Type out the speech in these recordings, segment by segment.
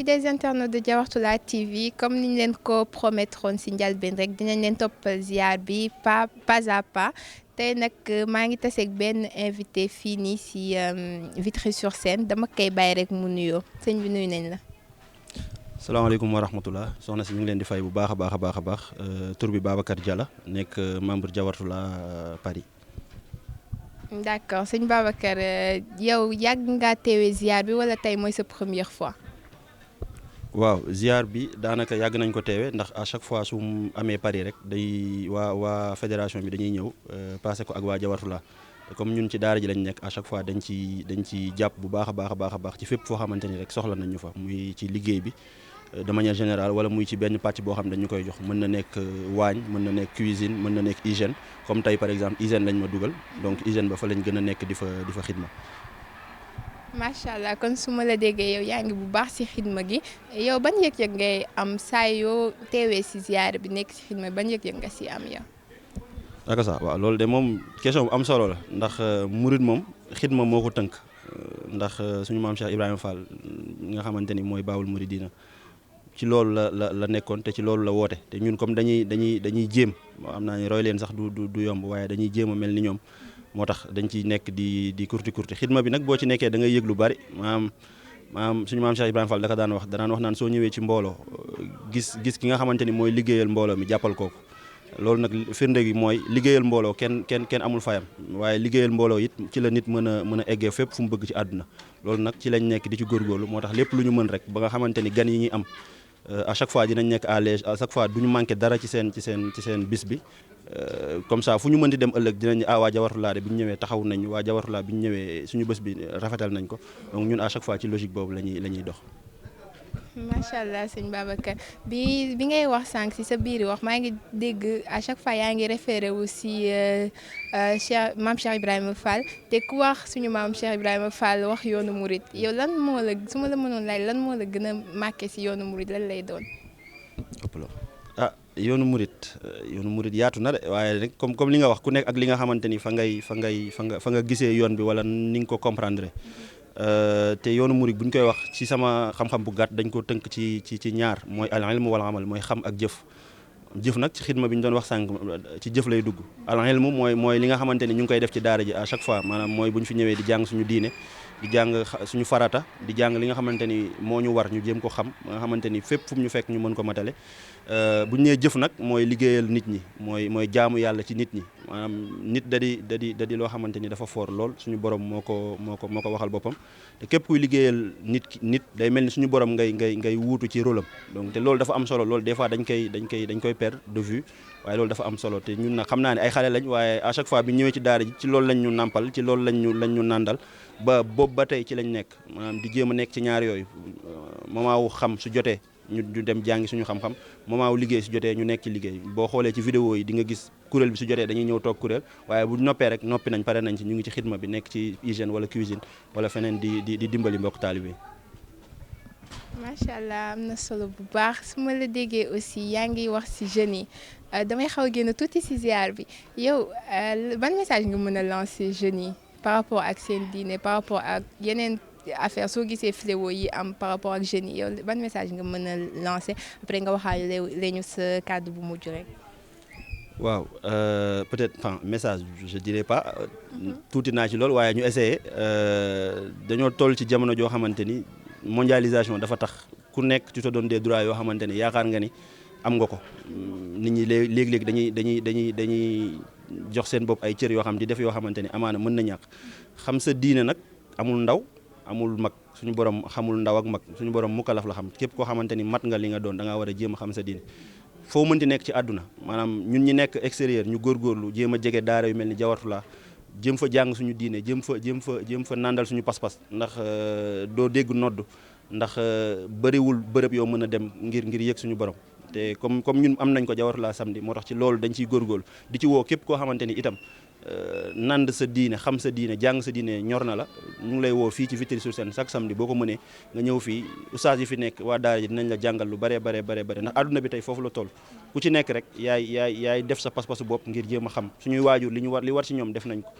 fidèles internautes de Diawartoulah TV comme niñ leen ko promettroon si njëlbéen rek dinañ leen toppal ziar bi pas à pas tey nag maa ngi taseeg benn invité fii nii si Vitry-sur-Seine dama koy bàyyi rek mu nuyoo sëñ bi nuyu nañ la. salaamaaleykum wa rahmatullah soxna si ñu ngi leen di fay bu baax a baax tur bi Babacar Diallo nekk membre Diawartoulah Paris. D'accord sëñ Babacar yow yàgg ngaa teewee ziar bi wala tey mooy sa première fois. waaw ziar bi daanaka yàgg nañ ko teewee ndax à chaque fois su amee Paris rek day waa fédération bi dañuy ñëw passé ko ak waa Diawartoulah comme ñun ci daara ji lañ nekk à chaque fois dañ ci jàpp bu baax a baax ci fépp foo xamante ni rek soxla nañ ñu fa muy ci liggéey bi de manière générale wala muy ci benn pàcc boo xam ne dañu koy jox mën na nekk waañ mën na nekk cuisine mën na nekk hygiène comme tey par exemple hygiène lañ ma dugal donc hygiène ba fa lañ gën a nekk di fa xidma. macha allah kon su ma la déggee yow yaa ngi bu baax ci xidma gi yow ban yëg-yëg ngay am saa yoo teewee ci ziar bi nekk ci xidma ban yëg-yëg nga ci am yow. ak ça waaw loolu de moom question bu am solo la ndax murid moom xidma moo ko tënk ndax suñu maam Cheikh Ibrahima Fall nga xamante ni mooy baawul muridina ci loolu la nekkoon te ci loolu la woote te ñun comme dañuy jéem am naa ne roy leen sax du yomb waaye dañuy jéem a mel ni ñoom. moo tax dañ ciy nekk di kurti xidma bi nag boo ci nekkee da ngay yëg lu bari maam suñu maam Cheikh Ibrahima Fall danaan wax naan soo ñëwee ci mbooloo gis ki nga xamante ni mooy liggéeyal mbooloo mi jàppal kooku loolu nag firnde gi mooy liggéeyal mbooloo kenn amul fayam waaye liggéeyal mbooloo it ci la nit mën a eggee fépp fu mu bëgg ci àdduna loolu nag ci lañ nekk di ci góorgóorlu moo tax lépp lu ñu mën rek ba nga xamante ni gan yi ñuy am à chaque fois dinañ nekk à l'aise à chaque fois du ñu manqué dara ci seen bis bi comme ça fu ñu mën di dem ëllëg dinañ waa Diawartoulah de bi ñu ñëwee taxaw nañ waa Diawartoulah bi ñu ñëwee suñu bés bi rafetal nañ ko donc ñun à chaque fois ci logique boobu la ñuy dox. macha allah sëñ Babacar bi ngay wax sànq si sa biir wax maa ngi dégg à chaque fois yaa ngi référé wu si maam Cheikh Ibrahima Fall te ku wax suñu maam Cheikh Ibrahima Fall wax yoonu Mouride yow lan moo la su ma la mënoon laaj lan moo la gën a marqué si yoonu Mouride lan lay doon. yoonu murit yaatu na de waaye rek comme li nga wax ku nekk ak li nga xamante ni fa nga gisee yoon bi wala ni nga ko comprendre te yoonu murit bu ñu koy wax ci sama xam-xam bu gàtt dañ ko tënk ci ñaar mooy al ilmu wal amal mooy xam ak jëf nag ci xidma bi ñu doon wax sànq ci jëf lay dugg al ilmu mooy li nga xamante ni ñu ngi koy def ci daara ji à chaque fois maanaam mooy bu ñu fi ñëwee di jàng suñu diine di jàng suñu farata di jàng li nga xamante ni moo ñu war ñu jéem ko xam nga xamante ni fépp fu ñu fekk ñu mën ko matale bu ñu nee jëf nag mooy liggéeyal nit ñi mooy jaamu yàlla ci nit ñi maanaam nit da di loo xamante ni dafa foor lool suñu borom moo ko waxal boppam te képp kuy liggéeyal nit day mel ni suñu borom ngay wuutu ci rôle am donc te loolu dafa am solo loolu des fois dañ koy perdre de vue waaye loolu dafa am solo te ñun nag xam naa ne ay xale lañ waaye à chaque fois bi ñëwee ci daara ji ci loolu lañ ñu nàmpal ci loolu lañ ñu nàndal ba boobu ba tey ci lañ nekk maanaam di jéem a nekk ci ñaar yooyu moment wu xam su jotee ñu dem jàngi suñu xam-xam moment wu liggéey su jotee ñu nekk ci liggéey boo xoolee ci vidéo yi di nga gis kuréel bi su jotee dañuy ñëw toog kuréel waaye bu noppee rek noppi nañ pare nañ ci ñu ngi ci xidma bi nekk ci hygiène wala cuisine wala feneen di dimbali mbokk taalibe yi. macha allah am na solo bu baax su ma la déggee aussi yaa ngi wax ci jeunes yi damay xaw a génn tuuti ci ziar bi yow ban message nga mën a lancer jeunes yi par rapport ak seen diine par rapport ak yeneen affaire soo gisee fléau yi am par rapport ak jeunes yi yow ban message nga mën a lancer après nga waxaale lañu sa kàddu bu mujj rek. waaw peut-être message je dirais pas tuuti naa ci loolu waaye ñu essayer dañoo toll ci jamono joo xamante ni mondialisation dafa tax ku nekk tu te donnes des droits yoo xamante ni yaakaar nga ni am nga ko nit ñi léegi-léegi dañuy jox seen bopp ay cër yoo xam di def yoo xamante ni amaana mën na ñàkk xam sa diine nag amul ndaw amul mag suñu borom xamul ndaw ak mag suñu borom mukalaf la xam képp koo xamante ni mat nga li nga doon da ngaa war a jéem a xam sa diine foo mënti nekk ci àdduna maanaam ñun ñi nekk extérieur ñu góorgóorlu jéem a jege daara yu mel ni Diawartoulah jëm fa jàng suñu diine jëm fa nandal suñu pas-pas ndax doo dégg nodd ndax bëriwul bërëb yoo mën a dem ngir yëg suñu borom te comme ñun am nañ ko Diawartoulah samedi moo tax ci loolu dañ ciy góorgóorlu di ci woo képp koo xamante ni itam nand sa diine xam sa diine jàng sa diine ñor na la ñu ngi lay woo fii ci Vitry-sur-Seine chaque samedi boo ko mënee nga ñëw fii oustaz yi fi nekk waa daara ji dinañ la jàngal lu bare ndax àdduna bi tey foofu la toll ku ci nekk rek yaay def sa pas-pasu bopp ngir jéem a xam suñuy waajur li war ci ñoom def nañ ko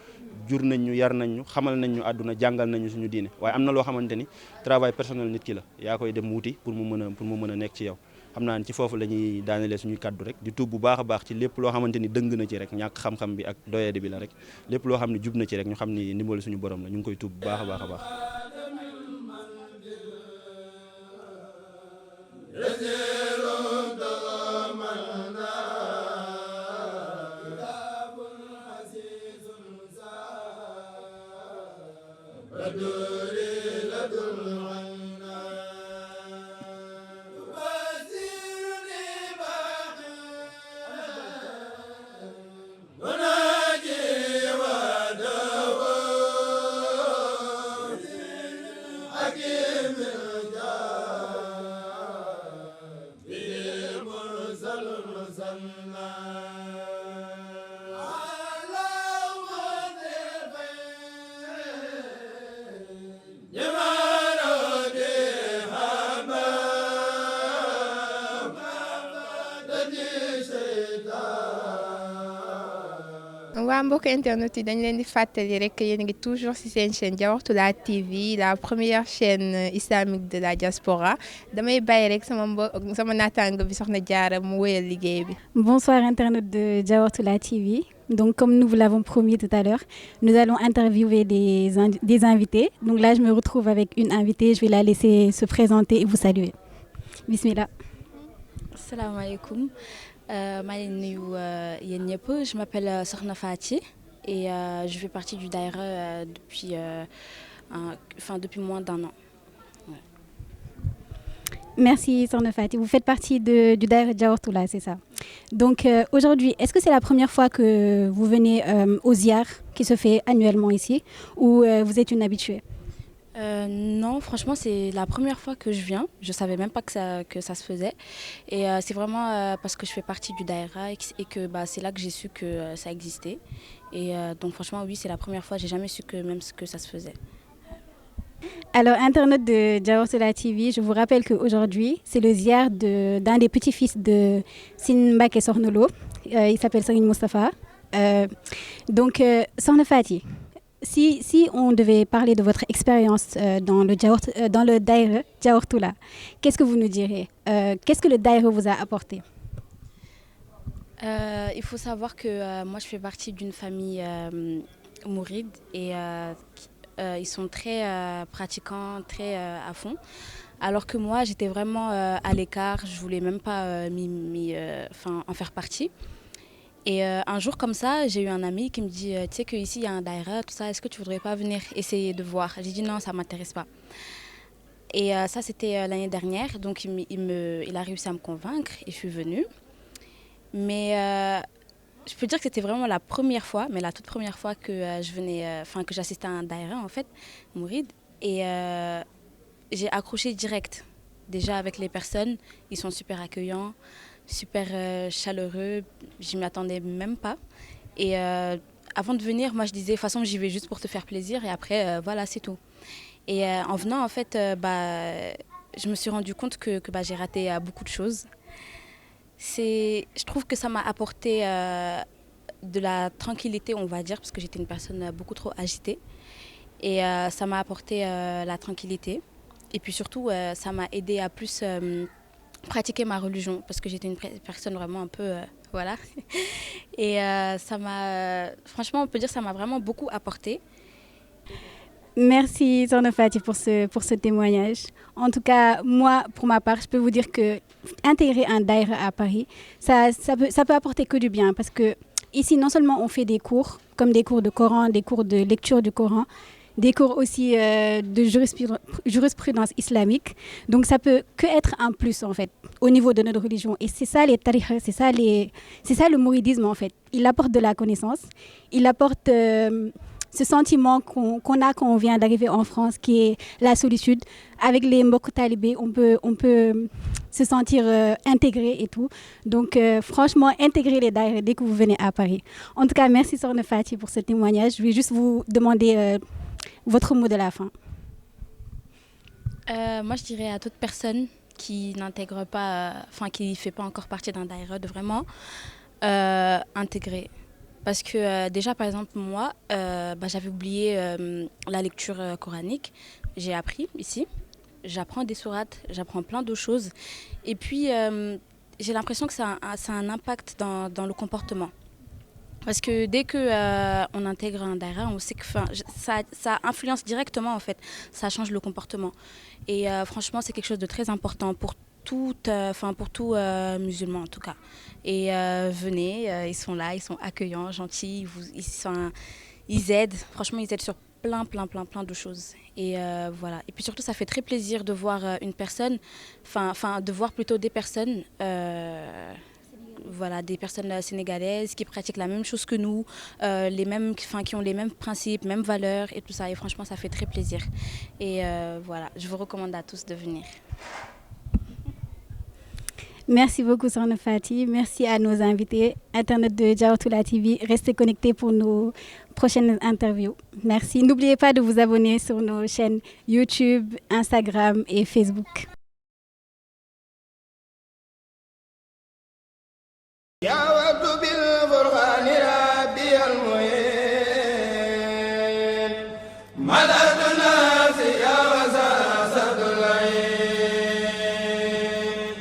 jur nañ ñu yar nañ ñu xamal nañ ñu àdduna jàngal nañ ñu suñu diine waaye am na loo xamante ni travail personnel nit ki la yaa koy dem wuti pour mu mën a nekk ci yow xam naa ne ci foofu la ñuy daanelee suñuy kaddu rek di tuub bu baax a baax ci lépp loo xamante ni dëng na ci rek ñàkk xam-xam bi ak doyade bi la rek lépp loo xam ne jub na ci rek ñu xam ni ndimbali suñu borom la ñu ngi koy tuub bu baax a baax a baax. waa mbokk internet yi dañ leen di fàttali rek yéen ngi toujours ci seen chaîne Diawartoulah TV la première chaîne islamique de la diaspora damay bàyyi rek sama naataango bi soxna Diarra mu wéyal liggéey bi. Bonsoir internet de Diawartoulah TV. Donc comme nous vous l'avons promis tout à l'heure, nous allons interviewer des invités. Donc là je me retrouve avec une invitée, je vais la laisser se présenter et vous saluer. Bismillah. Assalamu alaikum. Je m'appelle Sokhna Fati et je fais partie du Daïra depuis moins d'1 an. Ouais. Merci Sokhna Fati. Vous faites partie du Daïra Diawartoulah, c'est ça. Donc aujourd'hui, est-ce que c'est la première fois que vous venez au Ziar qui se fait annuellement ici ou vous êtes une habituée? Non, franchement, c'est la première fois que je viens. Je ne savais même pas que ça se faisait. Et c'est vraiment parce que je fais partie du Daïra et que c'est là que j'ai su que ça existait. Et donc franchement, oui, c'est la première fois. Je n'ai jamais su que ça se faisait. Alors, internaute de Diawartoulah TV, je vous rappelle qu'aujourd'hui, c'est le ziar d'un des petits-fils de Serigne Mbacké Sokhna Lo. Il s'appelle Serigne Moustapha. Donc, Sokhna Fati, si on devait parler de votre expérience dans le Daïra Diawartoulah, qu'est-ce que vous nous direz? Qu'est-ce que le Daïra vous a apporté? Il faut savoir que moi, je fais partie d'une famille mouride et ils sont très pratiquants, très à fond. Alors que moi, j'étais vraiment à l'écart, je ne voulais même pas en faire partie. Et un jour comme ça, j'ai eu un ami qui me dit tu sais qu'ici il y a un daïra, tout ça, est-ce que tu ne voudrais pas venir essayer de voir? J'ai dit non, ça ne m'intéresse pas. Et ça, c'était l'année dernière, donc il a réussi à me convaincre et je suis venue. Mais je peux dire que c'était vraiment la première fois, mais la toute première fois que que j'assistais à un daïra en fait, mouride. Et j'ai accroché direct, déjà avec les personnes, ils sont super accueillants. Super chaleureux, je m'y attendais même pas. Et avant de venir, moi je disais de toute façon j'y vais juste pour te faire plaisir et après voilà c'est tout. Et en venant en fait, je me suis rendu compte que j'ai raté beaucoup de choses. Je trouve que ça m'a apporté de la tranquillité, on va dire, parce que j'étais une personne beaucoup trop agitée. Et ça m'a apporté la tranquillité. Et puis surtout, ça m'a aidé à plus pratiquer ma religion parce que j'étais une personne vraiment un peu voilà et franchement on peut dire que ça m'a vraiment beaucoup apporté. Merci Sokhna Fati pour ce témoignage. En tout cas, moi pour ma part, je peux vous dire que intégrer un daïra à Paris, ça peut apporter que du bien parce que ici non seulement on fait des cours comme des cours de Coran, des cours de lecture du Coran, des cours aussi de jurisprudence islamique. Donc ça peut que être un plus en fait au niveau de notre religion. Et c'est ça les tariqa, c'est ça le mouridisme en fait. Il apporte de la connaissance, il apporte ce sentiment qu'on a quand on vient d'arriver en France qui est la solitude. Avec les mbok talibés, on peut se sentir intégré et tout. Donc, franchement, intégrez les daïras dès que vous venez à Paris. En tout cas, merci Sokhna Faty pour ce témoignage. Je vais juste vous demander votre mot de la fin. Moi, je dirais à toute personne qui n'intègre pas, qui ne fait pas encore partie d'un daïra, de vraiment intégrer. Parce que déjà, par exemple, moi, j'avais oublié la lecture coranique. J'ai appris ici. J'apprends des sourates, j'apprends plein de choses. Et puis, j'ai l'impression que ça a un impact dans le comportement. Parce que dès qu'on intègre un daïra, on sait que ça influence directement, en fait. Ça change le comportement. Et franchement, c'est quelque chose de très important pour tout musulman, en tout cas. Et venez, ils sont là, ils sont accueillants, gentils, ils aident. Franchement, ils aident sur plein de choses. Et voilà. Et puis surtout, ça fait très plaisir de voir une personne, de voir plutôt des personnes... Voilà, des personnes sénégalaises qui pratiquent la même chose que nous, qui ont les mêmes principes, mêmes valeurs et tout ça. Et franchement, ça fait très plaisir. Et voilà, je vous recommande à tous de venir. Merci beaucoup Sokhna Faty. Merci à nos invités. Internet de Diawartoulah TV, restez connectés pour nos prochaines interviews. Merci. N'oubliez pas de vous abonner sur nos chaînes YouTube, Instagram et Facebook. Yeah.